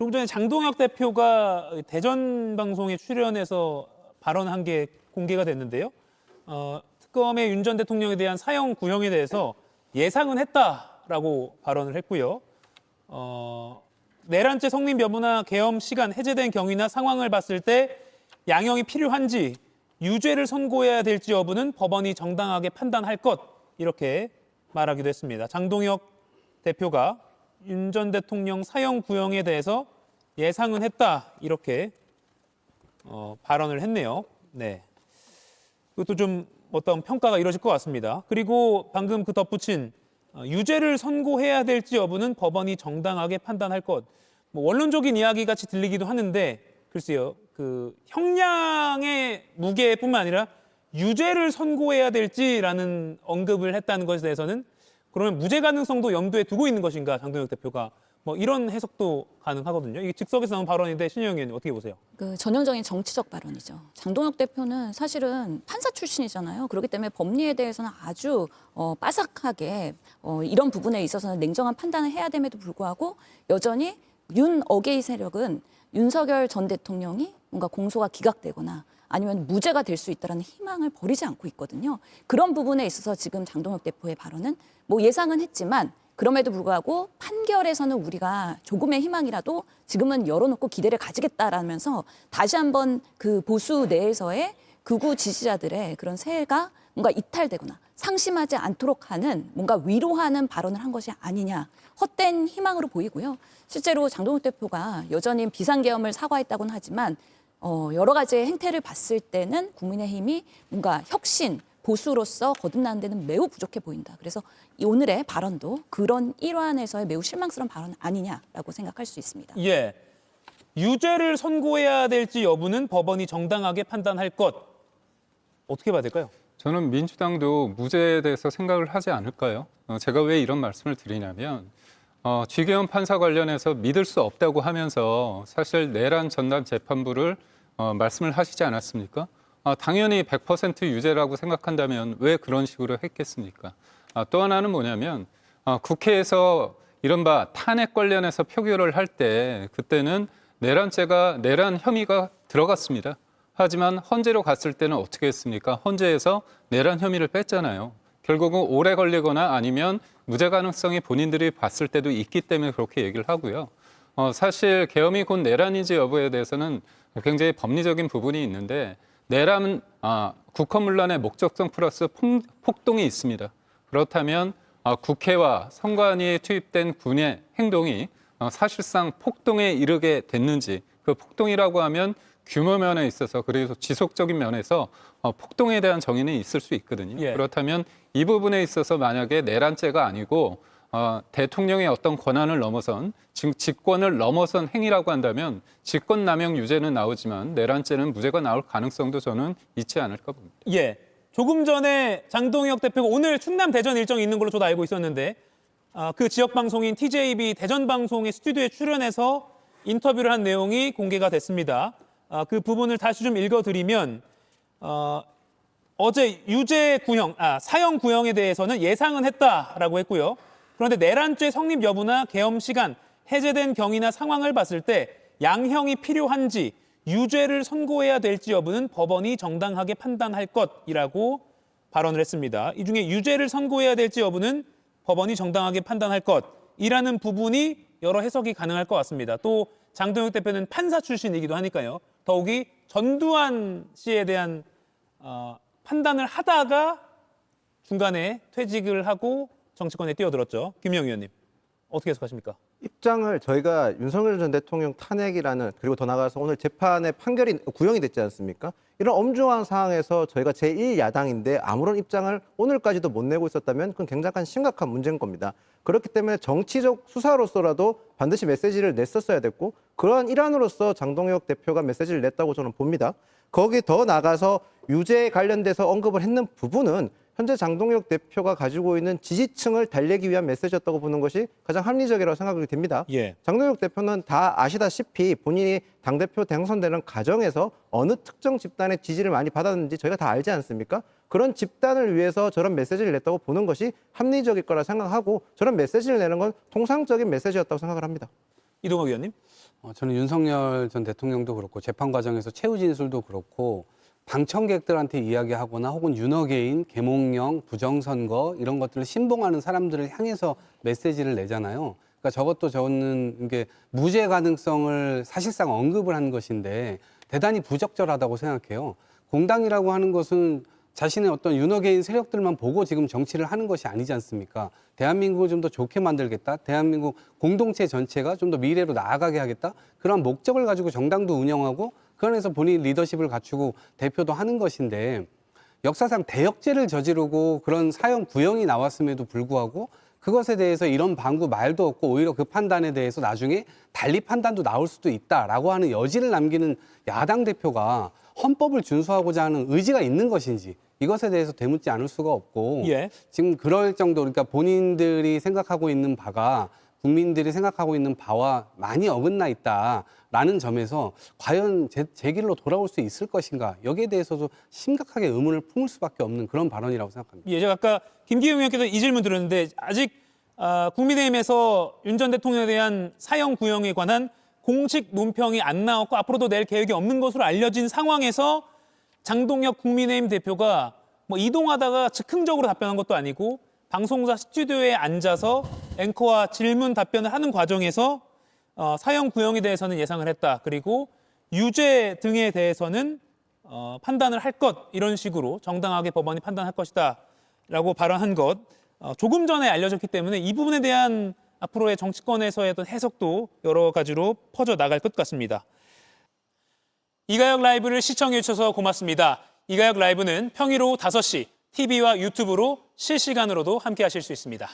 조금 전에 장동혁 대표가 대전 방송에 출연해서 발언한 게 공개가 됐는데요. 특검의 윤 전 대통령에 대한 사형 구형에 대해서 예상은 했다라고 발언을 했고요. 내란죄 성립 여부나 계엄 시간, 해제된 경위나 상황을 봤을 때 양형이 필요한지 유죄를 선고해야 될지 여부는 법원이 정당하게 판단할 것, 이렇게 말하기도 했습니다. 장동혁 대표가 윤 전 대통령 사형 구형에 대해서 예상은 했다, 이렇게 발언을 했네요. 네, 그것도 좀 어떤 평가가 이루어질 것 같습니다. 그리고 방금 그 덧붙인 유죄를 선고해야 될지 여부는 법원이 정당하게 판단할 것. 뭐 원론적인 이야기 같이 들리기도 하는데 글쎄요, 그 형량의 무게뿐만 아니라 유죄를 선고해야 될지라는 언급을 했다는 것에 대해서는 그러면 무죄 가능성도 염두에 두고 있는 것인가, 장동혁 대표가 뭐 이런 해석도 가능하거든요. 이게 즉석에서 나온 발언인데 신혜영 의원님 어떻게 보세요? 그 전형적인 정치적 발언이죠. 장동혁 대표는 사실은 판사 출신이잖아요. 그렇기 때문에 법리에 대해서는 아주 빠삭하게 이런 부분에 있어서는 냉정한 판단을 해야 됨에도 불구하고 여전히 윤 어게이 세력은 윤석열 전 대통령이 뭔가 공소가 기각되거나 아니면 무죄가 될 수 있다는 희망을 버리지 않고 있거든요. 그런 부분에 있어서 지금 장동혁 대표의 발언은 뭐 예상은 했지만 그럼에도 불구하고 판결에서는 우리가 조금의 희망이라도 지금은 열어놓고 기대를 가지겠다라면서 다시 한번 그 보수 내에서의 극우 지지자들의 그런 세가 뭔가 이탈되거나 상심하지 않도록 하는 뭔가 위로하는 발언을 한 것이 아니냐, 헛된 희망으로 보이고요. 실제로 장동혁 대표가 여전히 비상계엄을 사과했다고는 하지만 여러 가지의 행태를 봤을 때는 국민의힘이 뭔가 혁신, 보수로서 거듭나는 데는 매우 부족해 보인다. 그래서 오늘의 발언도 그런 일환에서의 매우 실망스러운 발언 아니냐라고 생각할 수 있습니다. 예, 유죄를 선고해야 될지 여부는 법원이 정당하게 판단할 것. 어떻게 봐야 될까요? 저는 민주당도 무죄에 대해서 생각을 하지 않을까요? 제가 왜 이런 말씀을 드리냐면 쥐계엄 판사 관련해서 믿을 수 없다고 하면서 사실 내란 전담 재판부를 말씀을 하시지 않았습니까? 당연히 100% 유죄라고 생각한다면 왜 그런 식으로 했겠습니까? 또 하나는 뭐냐면 국회에서 이른바 탄핵 관련해서 표결을 할 때 그때는 내란 혐의가 들어갔습니다. 하지만 헌재로 갔을 때는 어떻게 했습니까? 헌재에서 내란 혐의를 뺐잖아요. 결국은 오래 걸리거나 아니면 무죄 가능성이 본인들이 봤을 때도 있기 때문에 그렇게 얘기를 하고요. 사실 계엄이 곧 내란인지 여부에 대해서는 굉장히 법리적인 부분이 있는데 내란은 국헌문란의 목적성 플러스 폭동이 있습니다. 그렇다면 국회와 선관위에 투입된 군의 행동이 사실상 폭동에 이르게 됐는지, 그 폭동이라고 하면 규모 면에 있어서 그래서 지속적인 면에서 폭동에 대한 정의는 있을 수 있거든요. 예. 그렇다면 이 부분에 있어서 만약에 내란죄가 아니고 대통령의 어떤 권한을 넘어선, 지금 직권을 넘어선 행위라고 한다면 직권남용 유죄는 나오지만 내란죄는 무죄가 나올 가능성도 저는 있지 않을까 봅니다. 예, 조금 전에 장동혁 대표가 오늘 충남 대전 일정이 있는 걸로 저도 알고 있었는데 그 지역 방송인 TJB 대전 방송의 스튜디오에 출연해서 인터뷰를 한 내용이 공개가 됐습니다. 그 부분을 다시 좀 읽어드리면 어제 유죄 구형, 사형 구형에 대해서는 예상은 했다라고 했고요. 그런데 내란죄 성립 여부나 계엄 시간, 해제된 경위나 상황을 봤을 때 양형이 필요한지 유죄를 선고해야 될지 여부는 법원이 정당하게 판단할 것이라고 발언을 했습니다. 이 중에 유죄를 선고해야 될지 여부는 법원이 정당하게 판단할 것이라는 부분이 여러 해석이 가능할 것 같습니다. 또 장동혁 대표는 판사 출신이기도 하니까요. 더욱이 전두환 씨에 대한 판단을 하다가 중간에 퇴직을 하고 정치권에 뛰어들었죠. 김영 의원님, 어떻게 해석하십니까? 입장을 저희가 윤석열 전 대통령 탄핵이라는, 그리고 더 나아가서 오늘 재판의 판결이 구형이 됐지 않습니까? 이런 엄중한 상황에서 저희가 제1야당인데 아무런 입장을 오늘까지도 못 내고 있었다면 그건 굉장한 심각한 문제인 겁니다. 그렇기 때문에 정치적 수사로서라도 반드시 메시지를 냈었어야 됐고, 그러한 일환으로서 장동혁 대표가 메시지를 냈다고 저는 봅니다. 거기 더 나가서 유죄에 관련돼서 언급을 했는 부분은 현재 장동혁 대표가 가지고 있는 지지층을 달래기 위한 메시지였다고 보는 것이 가장 합리적이라고 생각이 됩니다. 예. 장동혁 대표는 다 아시다시피 본인이 당대표 당선되는 과정에서 어느 특정 집단의 지지를 많이 받았는지 저희가 다 알지 않습니까? 그런 집단을 위해서 저런 메시지를 냈다고 보는 것이 합리적일 거라 생각하고, 저런 메시지를 내는 건 통상적인 메시지였다고 생각을 합니다. 이동학 의원님. 저는 윤석열 전 대통령도 그렇고 재판 과정에서 최후 진술도 그렇고 방청객들한테 이야기하거나 혹은 윤허개인, 계몽령, 부정선거 이런 것들을 신봉하는 사람들을 향해서 메시지를 내잖아요. 그러니까 저것도 저는 이게 무죄 가능성을 사실상 언급을 한 것인데 대단히 부적절하다고 생각해요. 공당이라고 하는 것은 자신의 어떤 윤허개인 세력들만 보고 지금 정치를 하는 것이 아니지 않습니까? 대한민국을 좀 더 좋게 만들겠다. 대한민국 공동체 전체가 좀 더 미래로 나아가게 하겠다. 그런 목적을 가지고 정당도 운영하고 그 안에서 본인 리더십을 갖추고 대표도 하는 것인데 역사상 대역죄를 저지르고 그런 사형 구형이 나왔음에도 불구하고 그것에 대해서 이런 방구 말도 없고 오히려 그 판단에 대해서 나중에 달리 판단도 나올 수도 있다라고 하는 여지를 남기는 야당 대표가 헌법을 준수하고자 하는 의지가 있는 것인지 이것에 대해서 되묻지 않을 수가 없고 예. 지금 그럴 정도 그러니까 본인들이 생각하고 있는 바가 국민들이 생각하고 있는 바와 많이 어긋나 있다라는 점에서 과연 제 길로 돌아올 수 있을 것인가 여기에 대해서도 심각하게 의문을 품을 수밖에 없는 그런 발언이라고 생각합니다. 예, 제가 아까 김기현 의원께서 이 질문 드렸는데 아직 국민의힘에서 윤 전 대통령에 대한 사형 구형에 관한 공식 논평이 안 나왔고 앞으로도 낼 계획이 없는 것으로 알려진 상황에서 장동혁 국민의힘 대표가 뭐 이동하다가 즉흥적으로 답변한 것도 아니고 방송사 스튜디오에 앉아서 앵커와 질문 답변을 하는 과정에서 사형 구형에 대해서는 예상을 했다. 그리고 유죄 등에 대해서는 판단을 할 것 이런 식으로 정당하게 법원이 판단할 것이다 라고 발언한 것 조금 전에 알려졌기 때문에 이 부분에 대한 앞으로의 정치권에서의 어떤 해석도 여러 가지로 퍼져나갈 것 같습니다. 이가혁 라이브를 시청해 주셔서 고맙습니다. 이가혁 라이브는 평일 오후 5시 TV와 유튜브로 실시간으로도 함께 하실 수 있습니다.